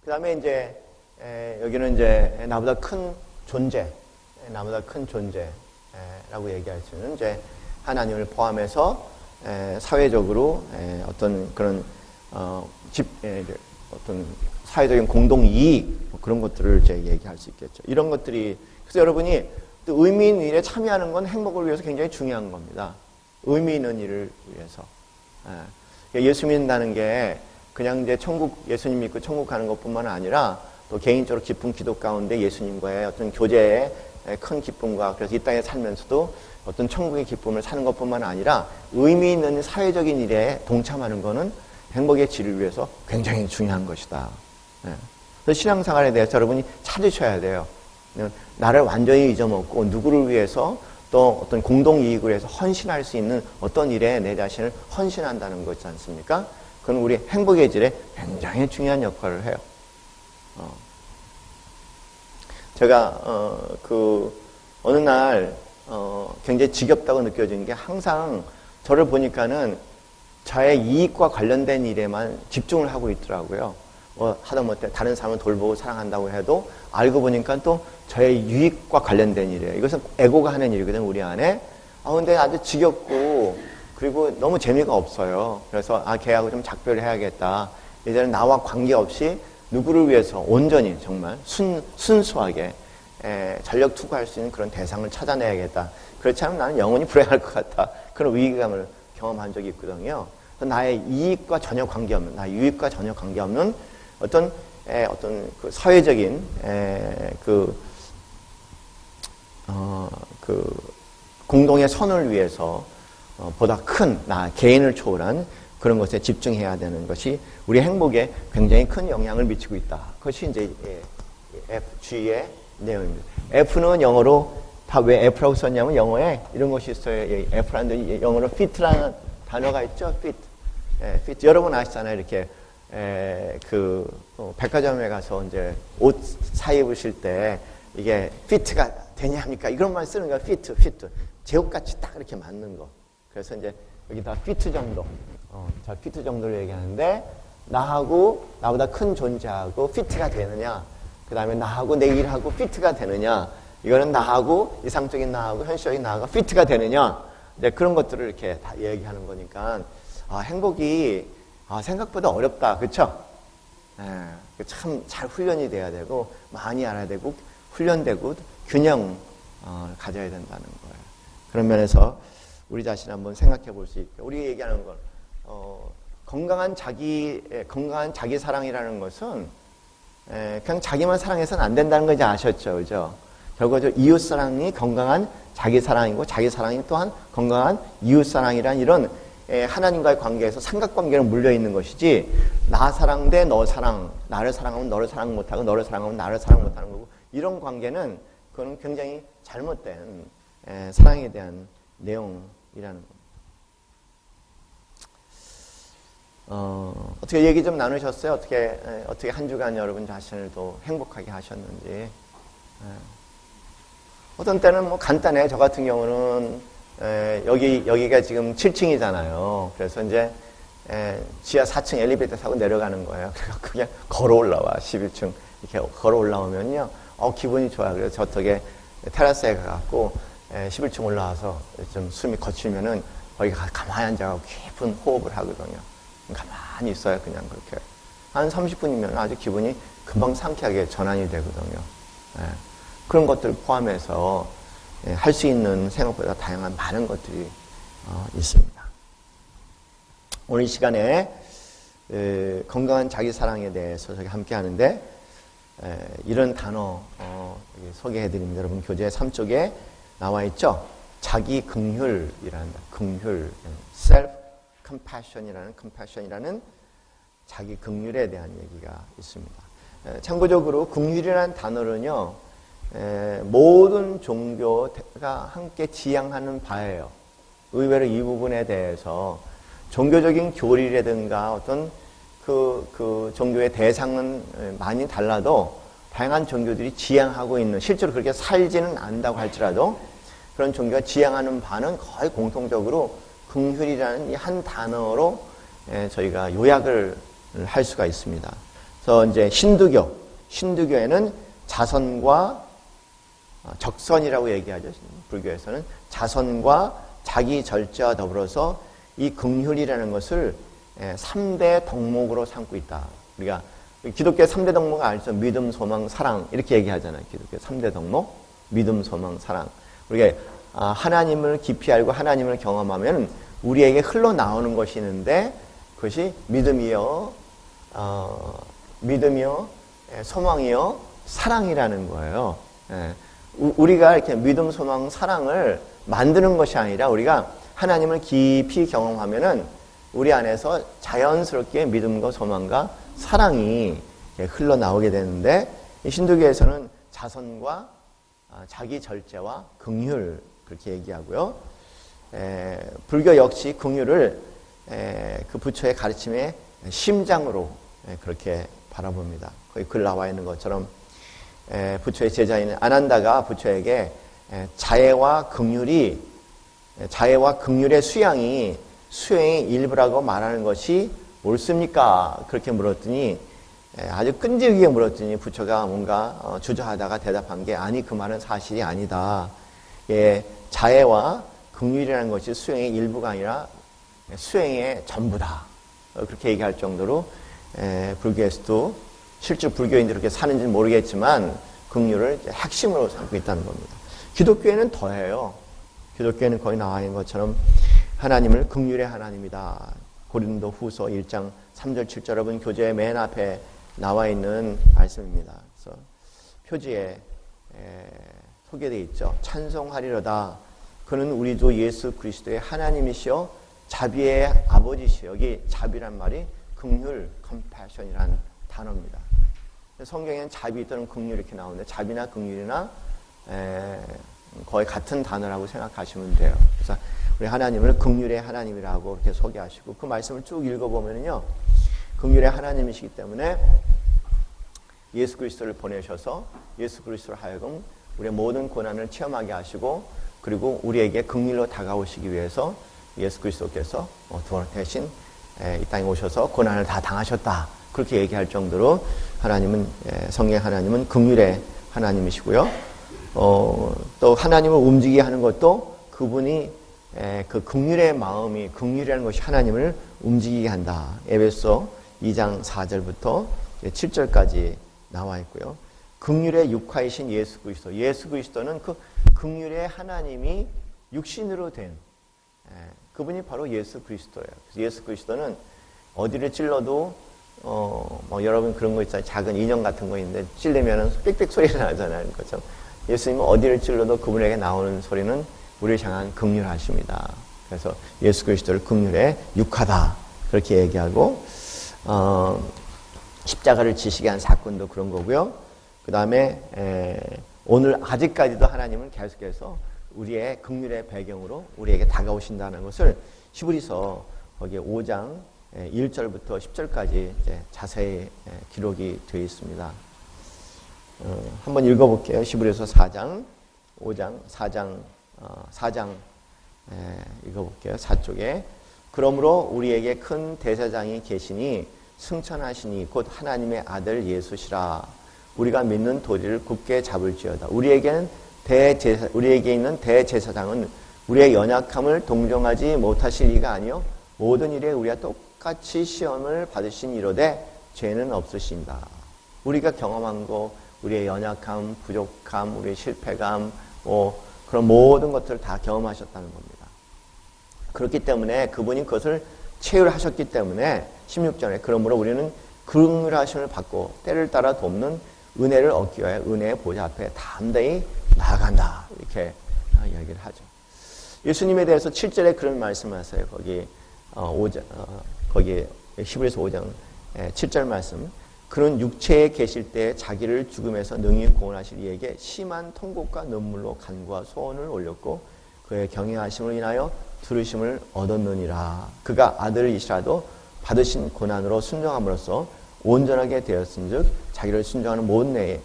그 다음에 이제 여기는 이제 나보다 큰 존재, 나보다 큰 존재라고 얘기할 수 있는 이제 하나님을 포함해서 사회적으로 어떤 그런 어떤 사회적인 공동 이익 뭐 그런 것들을 이제 얘기할 수 있겠죠. 이런 것들이 그래서 여러분이 또 의미 있는 일에 참여하는 건 행복을 위해서 굉장히 중요한 겁니다. 의미 있는 일을 위해서. 예수 믿는다는 게 그냥 이제 예수님 믿고 천국 가는 것뿐만 아니라 또 개인적으로 깊은 기도 가운데 예수님과의 어떤 교제의 큰 기쁨과 그래서 이 땅에 살면서도 어떤 천국의 기쁨을 사는 것뿐만 아니라 의미 있는 사회적인 일에 동참하는 것은 행복의 질을 위해서 굉장히 중요한 것이다. 그래서 신앙생활에 대해서 여러분이 찾으셔야 돼요. 나를 완전히 잊어먹고 누구를 위해서 또 어떤 공동이익을 위해서 헌신할 수 있는 어떤 일에 내 자신을 헌신한다는 거 있지 않습니까? 그건 우리 행복의 질에 굉장히 중요한 역할을 해요. 제가 어느 날 굉장히 지겹다고 느껴진 게 항상 저를 보니까는 저의 이익과 관련된 일에만 집중을 하고 있더라고요. 하다못해 다른 사람을 돌보고 사랑한다고 해도 알고 보니까 또 저의 유익과 관련된 일이에요. 이것은 에고가 하는 일이거든요, 우리 안에. 근데 아주 지겹고 그리고 너무 재미가 없어요. 그래서 걔하고 좀 작별을 해야겠다. 이제는 나와 관계없이 누구를 위해서 온전히 정말 순수하게 전력 투구할 수 있는 그런 대상을 찾아내야겠다. 그렇지 않으면 나는 영원히 불행할 것 같다. 그런 위기감을 경험한 적이 있거든요. 나의 이익과 전혀 관계없는, 나의 유익과 전혀 관계없는 어떤 그 사회적인 공동의 선을 위해서 보다 큰 나 개인을 초월한 그런 것에 집중해야 되는 것이 우리 행복에 굉장히 큰 영향을 미치고 있다. 그것이 이제 FG의 내용입니다. F는 영어로 다 왜 F라고 썼냐면 영어에 이런 것이 있어요. F라는 영어로 fit라는 단어가 있죠. fit. 여러분 아시잖아요. 이렇게 백화점에 가서 이제 옷 사 입으실 때 이게 fit가 되냐 합니까? 이런 말 쓰는 거야. fit. 제 옷같이 딱 이렇게 맞는 거. 그래서 이제 여기다 fit 정도. 자, fit 정도를 얘기하는데 나보다 큰 존재하고 fit가 되느냐. 그 다음에 나하고 내 일하고 fit가 되느냐. 이거는 나하고 이상적인 나하고 현실적인 나하고 fit가 되느냐. 네, 그런 것들을 이렇게 다 얘기하는 거니까 행복이 생각보다 어렵다. 그렇죠? 참 잘 훈련이 돼야 되고 많이 알아야 되고 훈련되고 균형을 가져야 된다는 거예요. 그런 면에서 우리 자신 한번 생각해 볼 수 있게 우리 얘기하는 건 건강한 자기 사랑이라는 것은 그냥 자기만 사랑해서는 안 된다는 거 이제 아셨죠, 그죠? 결국은 이웃 사랑이 건강한 자기 사랑이고 자기 사랑이 또한 건강한 이웃 사랑이란 이런 하나님과의 관계에서 삼각관계로 물려 있는 것이지 나 사랑 대 너 사랑, 나를 사랑하면 너를 사랑 못하고 너를 사랑하면 나를 사랑 못하는 거고 이런 관계는 그건 굉장히 잘못된 사랑에 대한 내용이라는 겁니다. 어떻게 얘기 좀 나누셨어요? 어떻게 한 주간 여러분 자신을 더 행복하게 하셨는지. 어떤 때는 뭐 간단해. 저 같은 경우는 여기가 지금 7층이잖아요. 그래서 이제 지하 4층 엘리베이터 타고 내려가는 거예요. 그래서 그냥 걸어 올라와. 11층 이렇게 걸어 올라오면요. 기분이 좋아요. 그래서 저쪽에 테라스에 가갖고 11층 올라와서 좀 숨이 거치면은 거기 가만히 앉아갖고 깊은 호흡을 하거든요. 가만히 있어요. 그냥 그렇게. 한 30분이면 아주 기분이 금방 상쾌하게 전환이 되거든요. 그런 것들 포함해서 할 수 있는 생각보다 다양한 많은 것들이 있습니다. 오늘 이 시간에 건강한 자기 사랑에 대해서 저희 함께 하는데 이런 단어 소개해드립니다. 여러분 교재 3쪽에 나와 있죠. 자기 긍휼이라는 긍휼, self compassion이라는 자기 긍휼에 대한 얘기가 있습니다. 참고적으로 긍휼이라는 단어는요. 모든 종교가 함께 지향하는 바예요. 의외로 이 부분에 대해서 종교적인 교리라든가 어떤 그 종교의 대상은 많이 달라도 다양한 종교들이 지향하고 있는 실제로 그렇게 살지는 않는다고 할지라도 그런 종교가 지향하는 바는 거의 공통적으로 긍휼이라는 이 한 단어로 저희가 요약을 할 수가 있습니다. 그래서 이제 신두교에는 자선과 적선이라고 얘기하죠. 불교에서는 자선과 자기 절제와 더불어서 이 긍휼이라는 것을 3대 덕목으로 삼고 있다. 우리가 기독교의 3대 덕목은 알죠. 믿음, 소망, 사랑 이렇게 얘기하잖아요. 기독교 3대 덕목, 믿음, 소망, 사랑. 우리가 하나님을 깊이 알고 하나님을 경험하면 우리에게 흘러나오는 것이 있는데 그것이 믿음이요, 소망이요, 사랑이라는 거예요. 우리가 이렇게 믿음, 소망, 사랑을 만드는 것이 아니라 우리가 하나님을 깊이 경험하면은 우리 안에서 자연스럽게 믿음과 소망과 사랑이 흘러나오게 되는데 이 신두교에서는 자선과 자기 절제와 긍휼 그렇게 얘기하고요. 불교 역시 긍휼을 그 부처의 가르침의 심장으로 그렇게 바라봅니다. 거기 글 나와 있는 것처럼 부처의 제자인 아난다가 부처에게 자애와 긍휼의 수양의 일부라고 말하는 것이 옳습니까? 그렇게 물었더니 아주 끈질기게 물었더니 부처가 뭔가 주저하다가 대답한 게 아니 그 말은 사실이 아니다. 자애와 긍휼이라는 것이 수행의 일부가 아니라 수행의 전부다. 그렇게 얘기할 정도로 불교에서도 실제 불교인들이 그렇게 사는지는 모르겠지만 긍휼을 핵심으로 삼고 있다는 겁니다. 기독교에는 더해요. 기독교에는 거기 나와 있는 것처럼 하나님을 긍휼의 하나님이다. 고린도 후서 1장 3절 7절 여러분 교재의 맨 앞에 나와 있는 말씀입니다. 그래서 표지에 소개되어 있죠. 찬송하리로다. 그는 우리 주 예수 그리스도의 하나님이시여 자비의 아버지시여. 여기 자비란 말이 긍휼, 컴패션이라는 단어입니다. 성경에는 자비 또는 긍휼 이렇게 나오는데 자비나 긍휼이나 거의 같은 단어라고 생각하시면 돼요. 그래서 우리 하나님을 긍휼의 하나님이라고 이렇게 소개하시고 그 말씀을 쭉 읽어보면요. 긍휼의 하나님이시기 때문에 예수 그리스도를 보내셔서 예수 그리스도로 하여금 우리의 모든 고난을 체험하게 하시고 그리고 우리에게 긍휼로 다가오시기 위해서 예수 그리스도께서 대신 이 땅에 오셔서 고난을 다 당하셨다. 그렇게 얘기할 정도로 하나님은 성령 하나님은 긍휼의 하나님이시고요. 또 하나님을 움직이게 하는 것도 그분이 그 긍휼의 마음이 긍휼이라는 것이 하나님을 움직이게 한다. 에베소 2장 4절부터 7절까지 나와 있고요. 긍휼의 육화이신 예수 그리스도. 예수 그리스도는 그 긍휼의 하나님이 육신으로 된 그분이 바로 예수 그리스도예요. 그래서 예수 그리스도는 어디를 찔러도 여러분 그런 거 있잖아요. 작은 인형 같은 거 있는데 찔리면은 삑삑 소리가 나잖아요. 그렇죠? 예수님은 어디를 찔러도 그분에게 나오는 소리는 우리를 향한 긍휼하십니다. 그래서 예수 그리스도를 긍휼의 육하다 그렇게 얘기하고 십자가를 지시게 한 사건도 그런 거고요. 그 다음에 오늘 아직까지도 하나님은 계속해서 우리의 긍휼의 배경으로 우리에게 다가오신다는 것을 히브리서 거기에 5장 1절부터 10절까지 이제 자세히 기록이 되어 있습니다. 한번 읽어볼게요. 히브리서 4장, 5장, 4장 읽어볼게요. 4쪽에 그러므로 우리에게 큰 대제사장이 계시니 승천하시니 곧 하나님의 아들 예수시라. 우리가 믿는 도리를 굳게 잡을지어다. 우리에게 있는 대제사장은 우리의 연약함을 동정하지 못하실 이가 아니요 모든 일에 우리가 똑같이 시험을 받으신 이로되 죄는 없으신다. 우리가 경험한 거, 우리의 연약함, 부족함, 우리의 실패감, 그런 모든 것들을 다 경험하셨다는 겁니다. 그렇기 때문에 그분이 그것을 체휼하셨기 때문에 16절에 그러므로 우리는 긍휼하심을 받고 때를 따라 돕는 은혜를 얻기 위하여 은혜의 보좌 앞에 담대히 나아간다. 이렇게 이야기를 하죠. 예수님에 대해서 7절에 그런 말씀을 하세요. 거기 히브리서 5장 7절 말씀. 그는 육체에 계실 때 자기를 죽음에서 능히 구원하실 이에게 심한 통곡과 눈물로 간구와 소원을 올렸고 그의 경외하심을 인하여 들으심을 얻었느니라. 그가 아들이시라도 받으신 고난으로 순종함으로써 온전하게 되었은즉 자기를 순종하는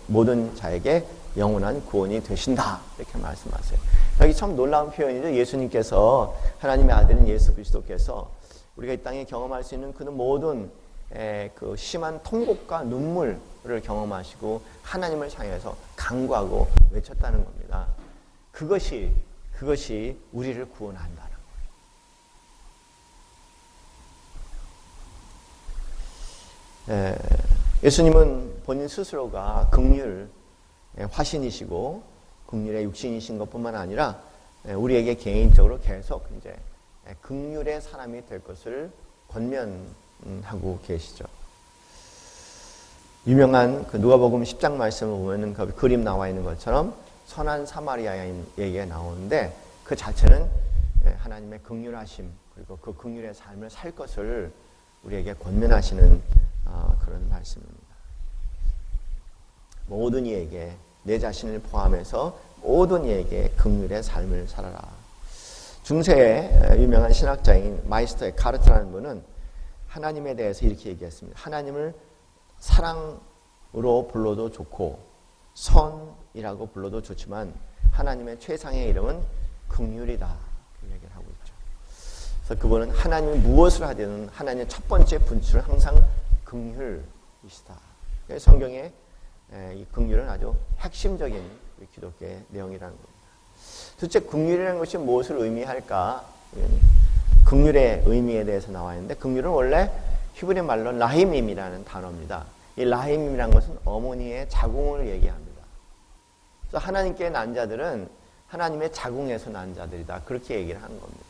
모든 자에게 영원한 구원이 되신다. 이렇게 말씀하세요. 여기 참 놀라운 표현이죠. 예수님께서 하나님의 아들인 예수 그리스도께서 우리가 이 땅에 경험할 수 있는 그 모든 그 심한 통곡과 눈물을 경험하시고 하나님을 향해서 간구하고 외쳤다는 겁니다. 그것이 우리를 구원한다는 거예요. 예수님은 본인 스스로가 긍휼 화신이시고 긍휼의 육신이신 것뿐만 아니라 우리에게 개인적으로 계속 이제 긍휼의 사람이 될 것을 권면하고 계시죠. 유명한 그 누가복음 10장 말씀을 보면은 그 그림 나와 있는 것처럼 선한 사마리아인에게 나오는데 그 자체는 하나님의 긍휼하심 그리고 그 긍휼의 삶을 살 것을 우리에게 권면하시는 그런 말씀입니다. 모든 이에게 내 자신을 포함해서 모든 이에게 긍휼의 삶을 살아라. 중세의 유명한 신학자인 마이스터 에카르트라는 분은 하나님에 대해서 이렇게 얘기했습니다. 하나님을 사랑으로 불러도 좋고 선이라고 불러도 좋지만 하나님의 최상의 이름은 긍휼이다. 그 얘기를 하고 있죠. 그래서 그분은 하나님이 무엇을 하든 하나님의 첫 번째 분출은 항상 긍휼이시다. 성경에 이 긍휼은 아주 핵심적인 기독교의 내용이라는 겁니다. 도대체 긍휼이라는 것이 무엇을 의미할까? 긍휼의 의미에 대해서 나와 있는데 긍휼은 원래 히브리 말로 라힘임이라는 단어입니다. 이 라힘임이라는 것은 어머니의 자궁을 얘기합니다. 그래서 하나님께 난 자들은 하나님의 자궁에서 난 자들이다. 그렇게 얘기를 하는 겁니다.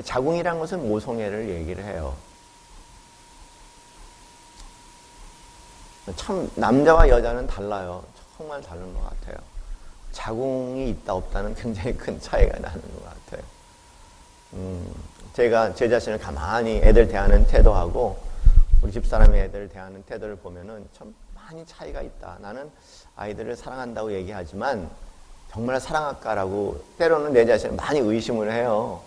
자궁이라는 것은 모성애를 얘기를 해요. 참 남자와 여자는 달라요. 정말 다른 것 같아요. 자궁이 있다 없다는 굉장히 큰 차이가 나는 것 같아요. 제가 제 자신을 가만히 애들 대하는 태도하고 우리 집사람이 애들 대하는 태도를 보면은 참 많이 차이가 있다. 나는 아이들을 사랑한다고 얘기하지만 정말 사랑할까라고 때로는 내 자신을 많이 의심을 해요.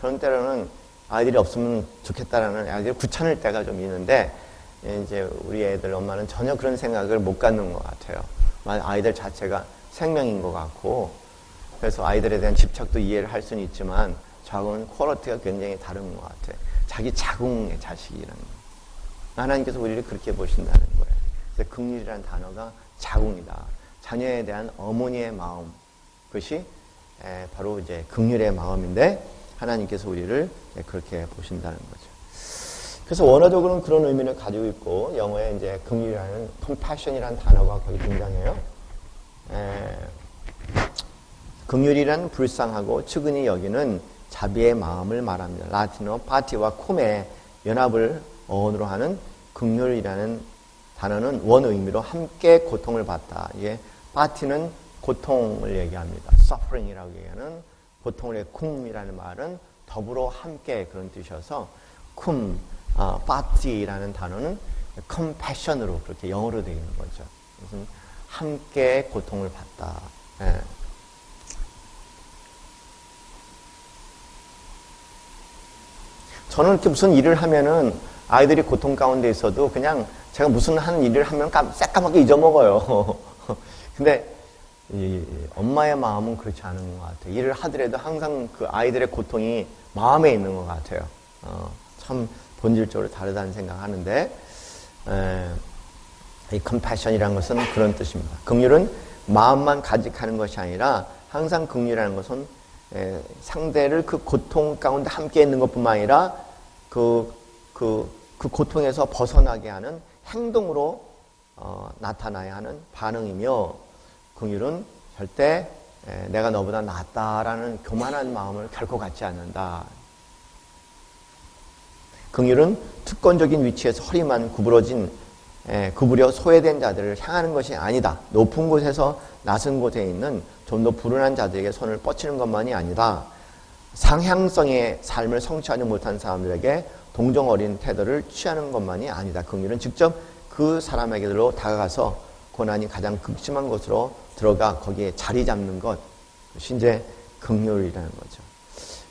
저는 때로는 아이들이 없으면 좋겠다라는 아이들이 귀찮을 때가 좀 있는데 이제 우리 애들 엄마는 전혀 그런 생각을 못 갖는 것 같아요. 아이들 자체가 생명인 것 같고 그래서 아이들에 대한 집착도 이해를 할 수는 있지만 저하고는 퀄리티가 굉장히 다른 것 같아요. 자기 자궁의 자식이라는 거예요. 하나님께서 우리를 그렇게 보신다는 거예요. 그래서 긍휼이라는 단어가 자궁이다. 자녀에 대한 어머니의 마음 그것이 바로 이제 긍휼의 마음인데 하나님께서 우리를 그렇게 보신다는 거죠. 그래서 원어적으로는 그런 의미를 가지고 있고 영어에 이제 긍휼이라는 compassion이라는 단어가 거기 등장해요. 긍휼이란 불쌍하고 측은히 여기는 자비의 마음을 말합니다. 라틴어 파티와 쿰의 연합을 어원으로 하는 긍휼이라는 단어는 원 의미로 함께 고통을 받다. 이게 파티는 고통을 얘기합니다. suffering이라고 얘기하는 고통을 쿰이라는 말은 더불어 함께 그런 뜻이어서 쿰 파티라는 단어는 compassion으로 그렇게 영어로 되어 있는 거죠. 무슨 함께 고통을 받다. 저는 이렇게 무슨 일을 하면은 아이들이 고통 가운데 있어도 그냥 제가 무슨 하는 일을 하면 새까맣게 잊어먹어요. 근데 이 엄마의 마음은 그렇지 않은 것 같아요. 일을 하더라도 항상 그 아이들의 고통이 마음에 있는 것 같아요. 참 본질적으로 다르다는 생각하는데 이 compassion이라는 것은 그런 뜻입니다. 긍휼은 마음만 가직하는 것이 아니라 항상 긍휼이라는 것은 상대를 그 고통 가운데 함께 있는 것뿐만 아니라 그 고통에서 벗어나게 하는 행동으로 나타나야 하는 반응이며 긍휼은 절대 내가 너보다 낫다라는 교만한 마음을 결코 갖지 않는다. 긍휼은 특권적인 위치에서 허리만 구부려 소외된 자들을 향하는 것이 아니다. 높은 곳에서 낮은 곳에 있는 좀 더 불운한 자들에게 손을 뻗치는 것만이 아니다. 상향성의 삶을 성취하지 못한 사람들에게 동정 어린 태도를 취하는 것만이 아니다. 긍휼은 직접 그 사람에게로 다가가서 고난이 가장 극심한 곳으로 들어가 거기에 자리 잡는 것. 그것이 이제 긍휼이라는 거죠.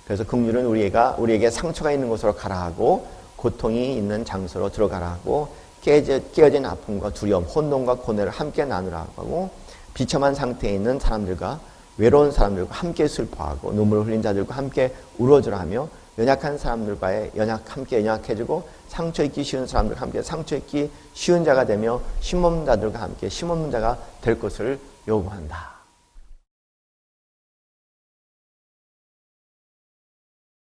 그래서 긍휼은 우리에게 상처가 있는 곳으로 가라 하고 고통이 있는 장소로 들어가라 하고 깨어진 아픔과 두려움, 혼돈과 고뇌를 함께 나누라 하고 비참한 상태에 있는 사람들과 외로운 사람들과 함께 슬퍼하고 눈물을 흘린 자들과 함께 울어주라 하며 연약한 사람들과의 함께 연약해지고 상처 입기 쉬운 사람들과 함께 상처 입기 쉬운 자가 되며 심없는 자들과 함께 심없는 자가 될 것을 요구한다.